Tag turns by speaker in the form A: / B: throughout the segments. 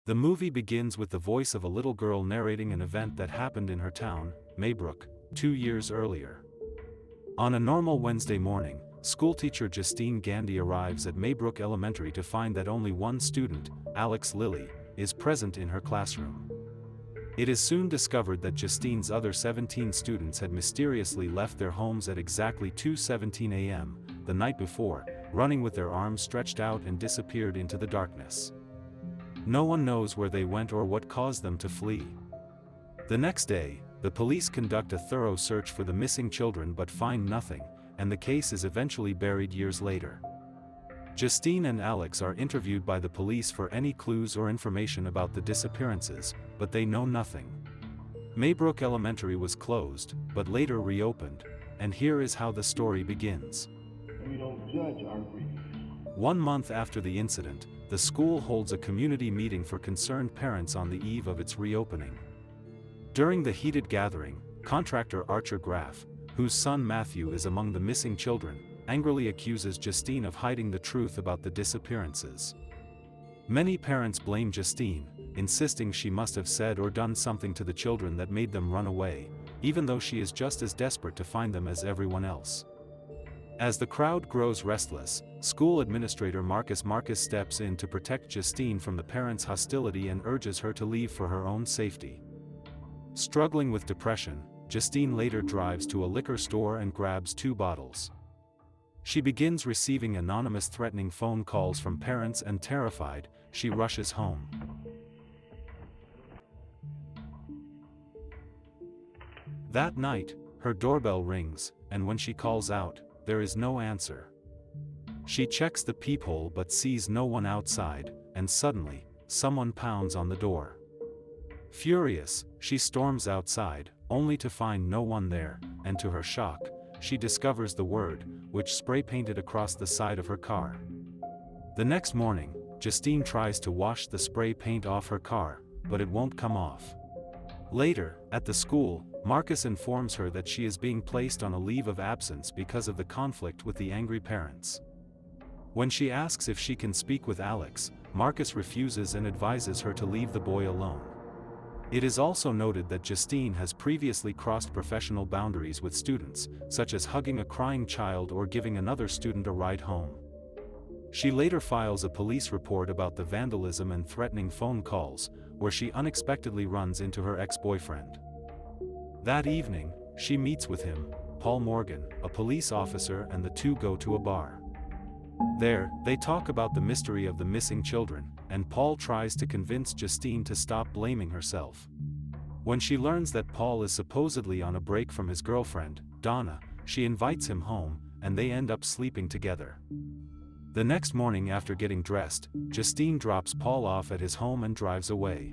A: The movie begins with the voice of a little girl narrating an event that happened in her town, Maybrook, 2 years earlier. On a normal Wednesday morning, schoolteacher Justine Gandy arrives at Maybrook Elementary to find that only one student, Alex Lilly, is present in her classroom. It is soon discovered that Justine's other 17 students had mysteriously left their homes at exactly 2:17 a.m., the night before, running with their arms stretched out and disappeared into the darkness. No one knows where they went or what caused them to flee. The next day, the police conduct a thorough search for the missing children but find nothing, and the case is eventually buried years later. Justine and Alex are interviewed by the police for any clues or information about the disappearances, but they know nothing. Maybrook Elementary was closed, but later reopened, and here is how the story begins.
B: We don't judge our grief.
A: 1 month after the incident, the school holds a community meeting for concerned parents on the eve of its reopening. During the heated gathering, contractor Archer Graff, whose son Matthew is among the missing children, angrily accuses Justine of hiding the truth about the disappearances. Many parents blame Justine, insisting she must have said or done something to the children that made them run away, even though she is just as desperate to find them as everyone else. As the crowd grows restless, school administrator Marcus steps in to protect Justine from the parents' hostility and urges her to leave for her own safety. Struggling with depression, Justine later drives to a liquor store and grabs 2 bottles. She begins receiving anonymous threatening phone calls from parents and terrified, she rushes home. That night, her doorbell rings, and when she calls out, there is no answer. She checks the peephole but sees no one outside, and suddenly, someone pounds on the door. Furious, she storms outside, only to find no one there, and to her shock, she discovers the word, which spray-painted across the side of her car. The next morning, Justine tries to wash the spray paint off her car, but it won't come off. Later, at the school, Marcus informs her that she is being placed on a leave of absence because of the conflict with the angry parents. When she asks if she can speak with Alex, Marcus refuses and advises her to leave the boy alone. It is also noted that Justine has previously crossed professional boundaries with students, such as hugging a crying child or giving another student a ride home. She later files a police report about the vandalism and threatening phone calls, where she unexpectedly runs into her ex-boyfriend. That evening, she meets with him, Paul Morgan, a police officer, and the two go to a bar. There, they talk about the mystery of the missing children, and Paul tries to convince Justine to stop blaming herself. When she learns that Paul is supposedly on a break from his girlfriend, Donna, she invites him home, and they end up sleeping together. The next morning after getting dressed, Justine drops Paul off at his home and drives away.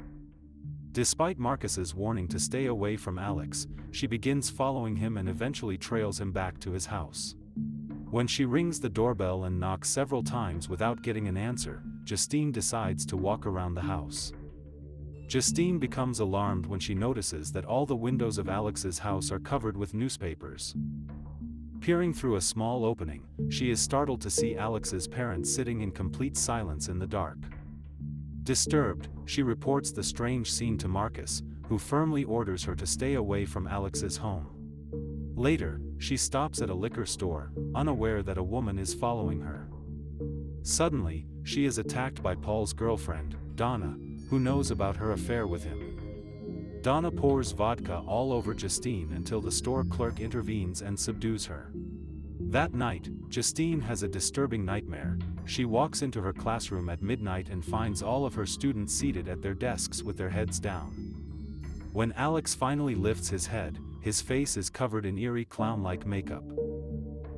A: Despite Marcus's warning to stay away from Alex, she begins following him and eventually trails him back to his house. When she rings the doorbell and knocks several times without getting an answer, Justine decides to walk around the house. Justine becomes alarmed when she notices that all the windows of Alex's house are covered with newspapers. Peering through a small opening, she is startled to see Alex's parents sitting in complete silence in the dark. Disturbed, she reports the strange scene to Marcus, who firmly orders her to stay away from Alex's home. Later, she stops at a liquor store, unaware that a woman is following her. Suddenly, she is attacked by Paul's girlfriend, Donna, who knows about her affair with him. Donna pours vodka all over Justine until the store clerk intervenes and subdues her. That night, Justine has a disturbing nightmare. She walks into her classroom at midnight and finds all of her students seated at their desks with their heads down. When Alex finally lifts his head, his face is covered in eerie clown-like makeup.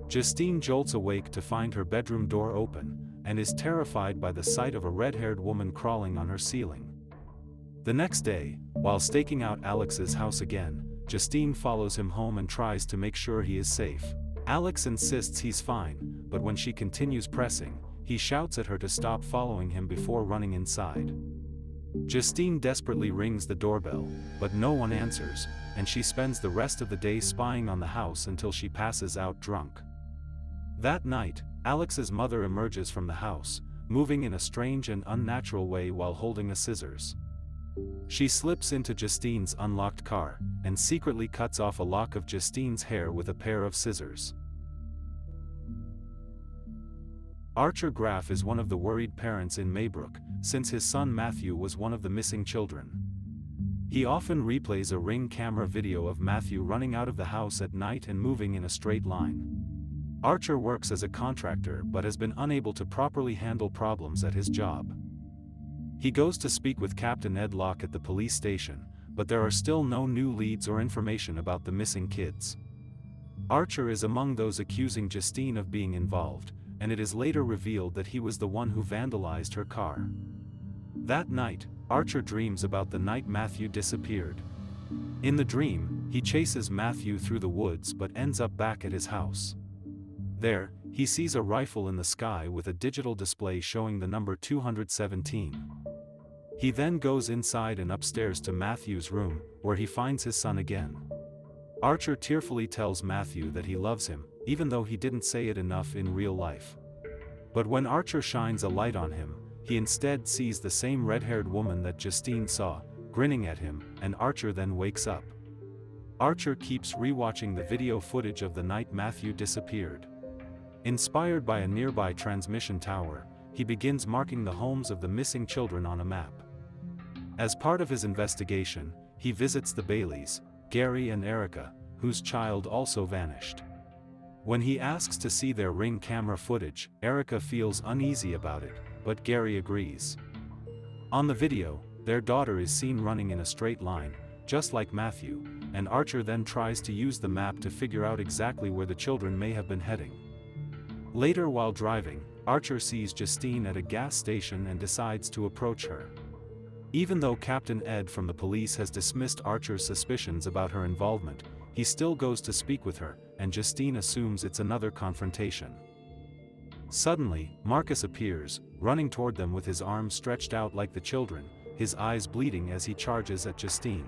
A: Justine jolts awake to find her bedroom door open, and is terrified by the sight of a red-haired woman crawling on her ceiling. The next day, while staking out Alex's house again, Justine follows him home and tries to make sure he is safe. Alex insists he's fine, but when she continues pressing, he shouts at her to stop following him before running inside. Justine desperately rings the doorbell, but no one answers, and she spends the rest of the day spying on the house until she passes out drunk. That night, Alex's mother emerges from the house, moving in a strange and unnatural way while holding a scissors. She slips into Justine's unlocked car, and secretly cuts off a lock of Justine's hair with a pair of scissors. Archer Graff is one of the worried parents in Maybrook, since his son Matthew was one of the missing children. He often replays a Ring camera video of Matthew running out of the house at night and moving in a straight line. Archer works as a contractor but has been unable to properly handle problems at his job. He goes to speak with Captain Ed Locke at the police station, but there are still no new leads or information about the missing kids. Archer is among those accusing Justine of being involved, and it is later revealed that he was the one who vandalized her car. That night, Archer dreams about the night Matthew disappeared. In the dream, he chases Matthew through the woods but ends up back at his house. There, he sees a rifle in the sky with a digital display showing the number 217. He then goes inside and upstairs to Matthew's room, where he finds his son again. Archer tearfully tells Matthew that he loves him, even though he didn't say it enough in real life. But when Archer shines a light on him, he instead sees the same red-haired woman that Justine saw, grinning at him, and Archer then wakes up. Archer keeps rewatching the video footage of the night Matthew disappeared. Inspired by a nearby transmission tower, he begins marking the homes of the missing children on a map. As part of his investigation, he visits the Baileys, Gary and Erica, whose child also vanished. When he asks to see their Ring camera footage, Erica feels uneasy about it, but Gary agrees. On the video, their daughter is seen running in a straight line, just like Matthew, and Archer then tries to use the map to figure out exactly where the children may have been heading. Later while driving, Archer sees Justine at a gas station and decides to approach her. Even though Captain Ed from the police has dismissed Archer's suspicions about her involvement, he still goes to speak with her, and Justine assumes it's another confrontation. Suddenly, Marcus appears, running toward them with his arms stretched out like the children, his eyes bleeding as he charges at Justine.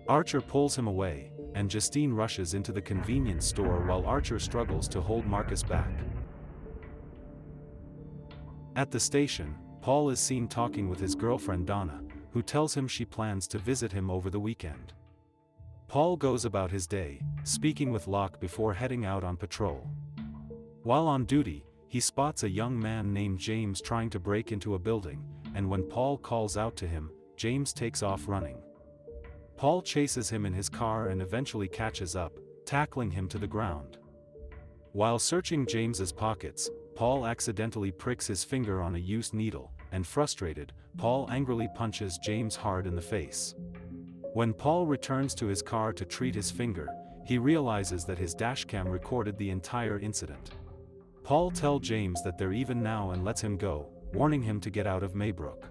A: Archer pulls him away, and Justine rushes into the convenience store while Archer struggles to hold Marcus back. At the station, Paul is seen talking with his girlfriend Donna, who tells him she plans to visit him over the weekend. Paul goes about his day, speaking with Locke before heading out on patrol. While on duty, he spots a young man named James trying to break into a building, and when Paul calls out to him, James takes off running. Paul chases him in his car and eventually catches up, tackling him to the ground. While searching James's pockets, Paul accidentally pricks his finger on a used needle, and frustrated, Paul angrily punches James hard in the face. When Paul returns to his car to treat his finger, he realizes that his dashcam recorded the entire incident. Paul tells James that they're even now and lets him go, warning him to get out of Maybrook.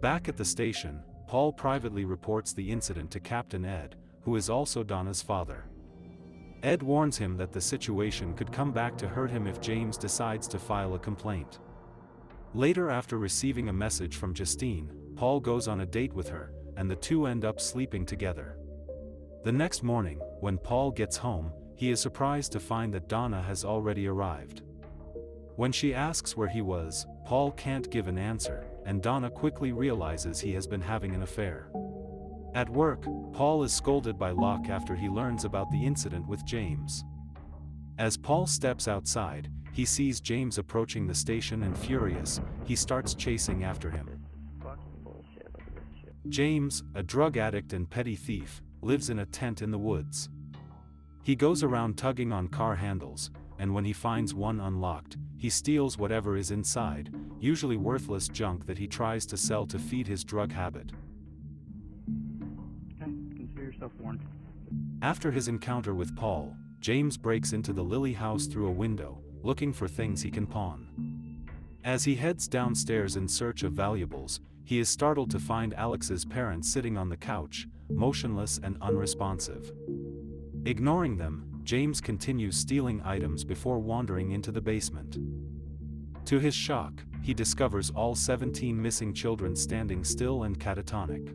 A: Back at the station, Paul privately reports the incident to Captain Ed, who is also Donna's father. Ed warns him that the situation could come back to hurt him if James decides to file a complaint. Later, after receiving a message from Justine, Paul goes on a date with her, and the two end up sleeping together. The next morning, when Paul gets home, he is surprised to find that Donna has already arrived. When she asks where he was, Paul can't give an answer, and Donna quickly realizes he has been having an affair. At work, Paul is scolded by Locke after he learns about the incident with James. As Paul steps outside, he sees James approaching the station and furious, he starts chasing after him. James, a drug addict and petty thief, lives in a tent in the woods. He goes around tugging on car handles, and when he finds one unlocked, he steals whatever is inside, usually worthless junk that he tries to sell to feed his drug habit.
C: Okay, consider yourself warned.
A: After his encounter with Paul, James breaks into the Lilly house through a window, looking for things he can pawn. As he heads downstairs in search of valuables, he is startled to find Alex's parents sitting on the couch, motionless and unresponsive. Ignoring them, James continues stealing items before wandering into the basement. To his shock, he discovers all 17 missing children standing still and catatonic.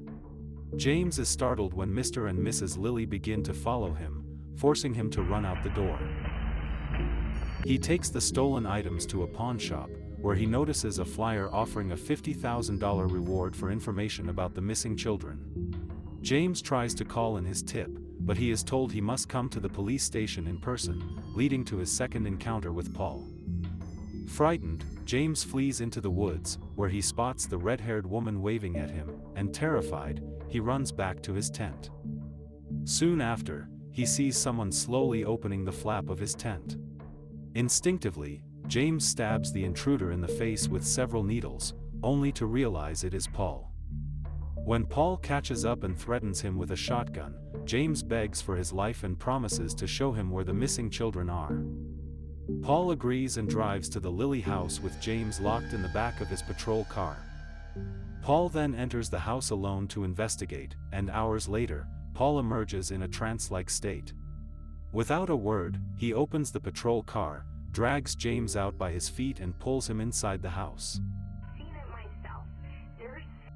A: James is startled when Mr. and Mrs. Lilly begin to follow him, forcing him to run out the door. He takes the stolen items to a pawn shop, where he notices a flyer offering a $50,000 reward for information about the missing children. James tries to call in his tip, but he is told he must come to the police station in person, leading to his second encounter with Paul. Frightened, James flees into the woods, where he spots the red-haired woman waving at him, and terrified, he runs back to his tent. Soon after, he sees someone slowly opening the flap of his tent. Instinctively, James stabs the intruder in the face with several needles, only to realize it is Paul. When Paul catches up and threatens him with a shotgun, James begs for his life and promises to show him where the missing children are. Paul agrees and drives to the Lily house with James locked in the back of his patrol car. Paul then enters the house alone to investigate, and hours later, Paul emerges in a trance-like state. Without a word, he opens the patrol car, drags James out by his feet and pulls him inside the house.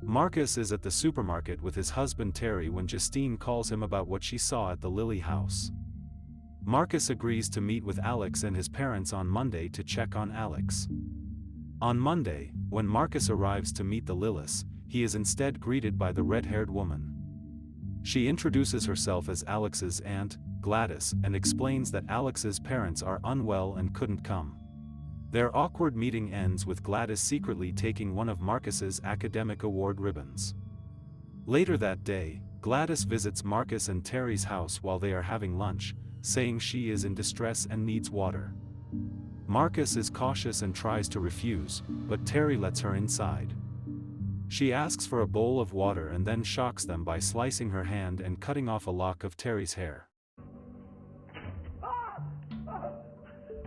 A: Marcus is at the supermarket with his husband Terry when Justine calls him about what she saw at the Lily house. Marcus agrees to meet with Alex and his parents on Monday to check on Alex. On Monday, when Marcus arrives to meet the Lillis, he is instead greeted by the red-haired woman. She introduces herself as Alex's aunt, Gladys, and explains that Alex's parents are unwell and couldn't come. Their awkward meeting ends with Gladys secretly taking one of Marcus's academic award ribbons. Later that day, Gladys visits Marcus and Terry's house while they are having lunch, saying she is in distress and needs water. Marcus is cautious and tries to refuse, but Terry lets her inside. She asks for a bowl of water and then shocks them by slicing her hand and cutting off a lock of Terry's hair.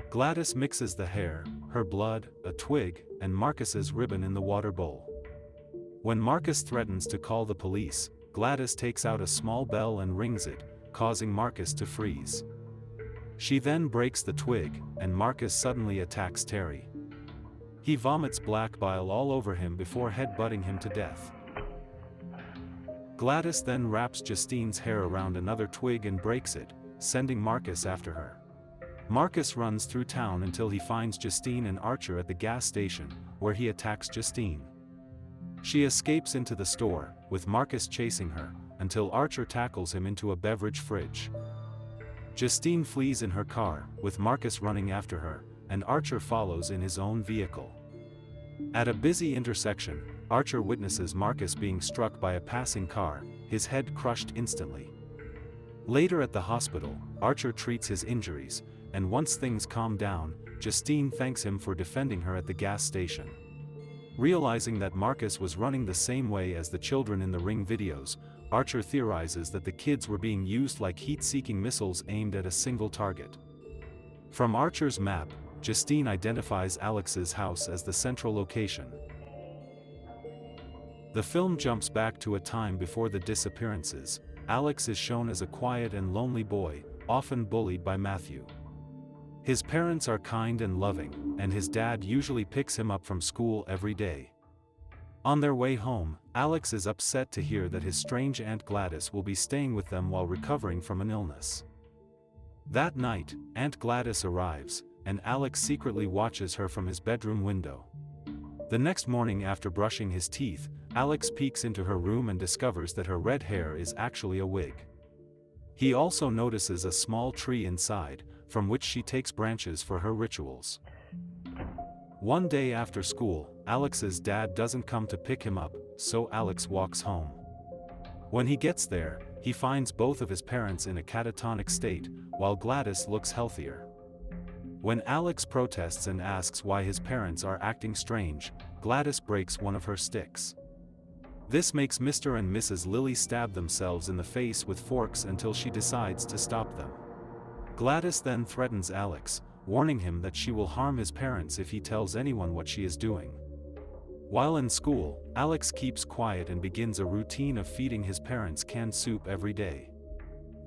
A: Gladys mixes the hair, her blood, a twig, and Marcus's ribbon in the water bowl. When Marcus threatens to call the police, Gladys takes out a small bell and rings it, causing Marcus to freeze. She then breaks the twig, and Marcus suddenly attacks Terry. He vomits black bile all over him before headbutting him to death. Gladys then wraps Justine's hair around another twig and breaks it, sending Marcus after her. Marcus runs through town until he finds Justine and Archer at the gas station, where he attacks Justine. She escapes into the store, with Marcus chasing her, until Archer tackles him into a beverage fridge. Justine flees in her car, with Marcus running after her, and Archer follows in his own vehicle. At a busy intersection, Archer witnesses Marcus being struck by a passing car, his head crushed instantly. Later at the hospital, Archer treats his injuries, and once things calm down, Justine thanks him for defending her at the gas station. Realizing that Marcus was running the same way as the children in the Ring videos, Archer theorizes that the kids were being used like heat-seeking missiles aimed at a single target. From Archer's map, Justine identifies Alex's house as the central location. The film jumps back to a time before the disappearances. Alex is shown as a quiet and lonely boy, often bullied by Matthew. His parents are kind and loving, and his dad usually picks him up from school every day. On their way home, Alex is upset to hear that his strange Aunt Gladys will be staying with them while recovering from an illness. That night, Aunt Gladys arrives, and Alex secretly watches her from his bedroom window. The next morning after brushing his teeth, Alex peeks into her room and discovers that her red hair is actually a wig. He also notices a small tree inside, from which she takes branches for her rituals. One day after school, Alex's dad doesn't come to pick him up, so Alex walks home. When he gets there, he finds both of his parents in a catatonic state, while Gladys looks healthier. When Alex protests and asks why his parents are acting strange, Gladys breaks one of her sticks. This makes Mr. and Mrs. Lily stab themselves in the face with forks until she decides to stop them. Gladys then threatens Alex, warning him that she will harm his parents if he tells anyone what she is doing. While in school, Alex keeps quiet and begins a routine of feeding his parents canned soup every day.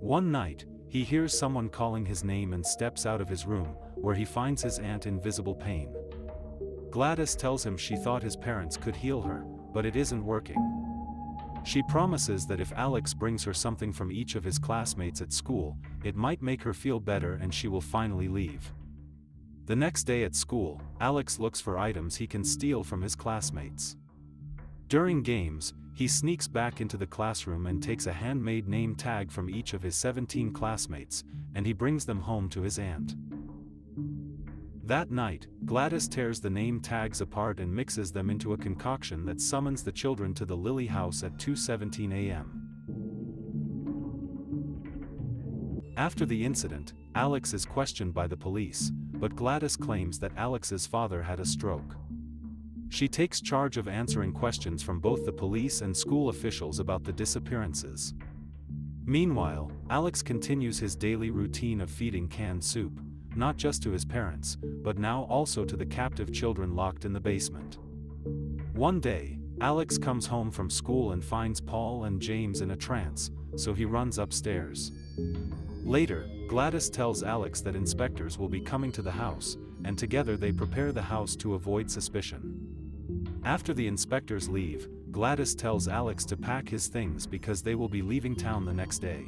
A: One night, he hears someone calling his name and steps out of his room, where he finds his aunt in visible pain. Gladys tells him she thought his parents could heal her, but it isn't working. She promises that if Alex brings her something from each of his classmates at school, it might make her feel better and she will finally leave. The next day at school, Alex looks for items he can steal from his classmates. During games, he sneaks back into the classroom and takes a handmade name tag from each of his 17 classmates, and he brings them home to his aunt. That night, Gladys tears the name tags apart and mixes them into a concoction that summons the children to the Lily house at 2:17 a.m. After the incident, Alex is questioned by the police, but Gladys claims that Alex's father had a stroke. She takes charge of answering questions from both the police and school officials about the disappearances. Meanwhile, Alex continues his daily routine of feeding canned soup, not just to his parents, but now also to the captive children locked in the basement. One day, Alex comes home from school and finds Paul and James in a trance, so he runs upstairs. Later, Gladys tells Alex that inspectors will be coming to the house, and together they prepare the house to avoid suspicion. After the inspectors leave, Gladys tells Alex to pack his things because they will be leaving town the next day.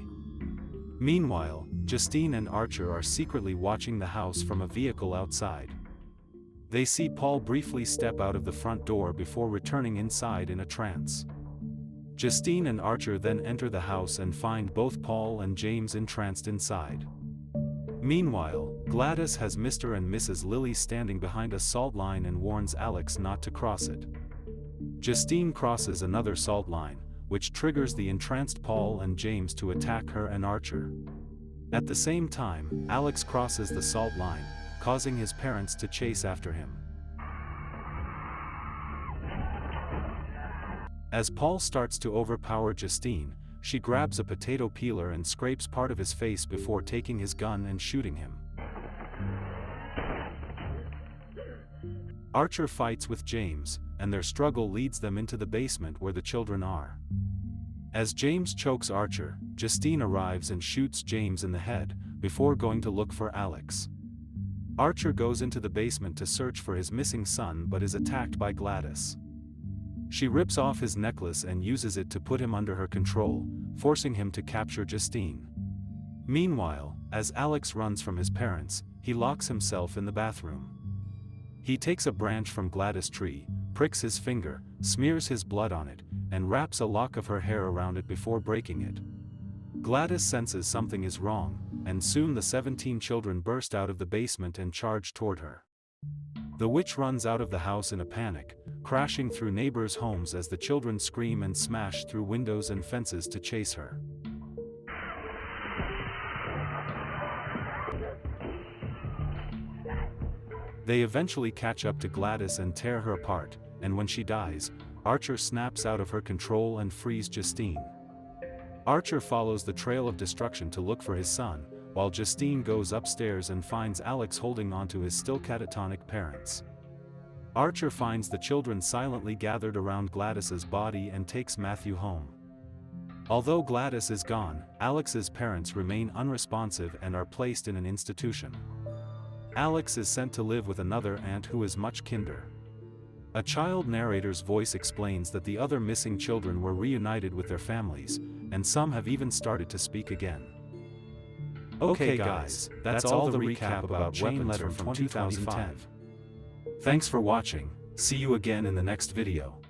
A: Meanwhile, Justine and Archer are secretly watching the house from a vehicle outside. They see Paul briefly step out of the front door before returning inside in a trance. Justine and Archer then enter the house and find both Paul and James entranced inside. Meanwhile, Gladys has Mr. and Mrs. Lily standing behind a salt line and warns Alex not to cross it. Justine crosses another salt line, which triggers the entranced Paul and James to attack her and Archer. At the same time, Alex crosses the salt line, causing his parents to chase after him. As Paul starts to overpower Justine, she grabs a potato peeler and scrapes part of his face before taking his gun and shooting him. Archer fights with James, and their struggle leads them into the basement where the children are. As James chokes Archer, Justine arrives and shoots James in the head, before going to look for Alex. Archer goes into the basement to search for his missing son but is attacked by Gladys. She rips off his necklace and uses it to put him under her control, forcing him to capture Justine. Meanwhile, as Alex runs from his parents, he locks himself in the bathroom. He takes a branch from Gladys' tree, pricks his finger, smears his blood on it, and wraps a lock of her hair around it before breaking it. Gladys senses something is wrong, and soon the 17 children burst out of the basement and charge toward her. The witch runs out of the house in a panic, crashing through neighbors' homes as the children scream and smash through windows and fences to chase her. They eventually catch up to Gladys and tear her apart, and when she dies, Archer snaps out of her control and frees Justine. Archer follows the trail of destruction to look for his son, while Justine goes upstairs and finds Alex holding onto his still catatonic parents. Archer finds the children silently gathered around Gladys's body and takes Matthew home. Although Gladys is gone, Alex's parents remain unresponsive and are placed in an institution. Alex is sent to live with another aunt who is much kinder. A child narrator's voice explains that the other missing children were reunited with their families, and some have even started to speak again. Okay guys, that's all the recap about Chain Letter from 2010. Thanks for watching, see you again in the next video.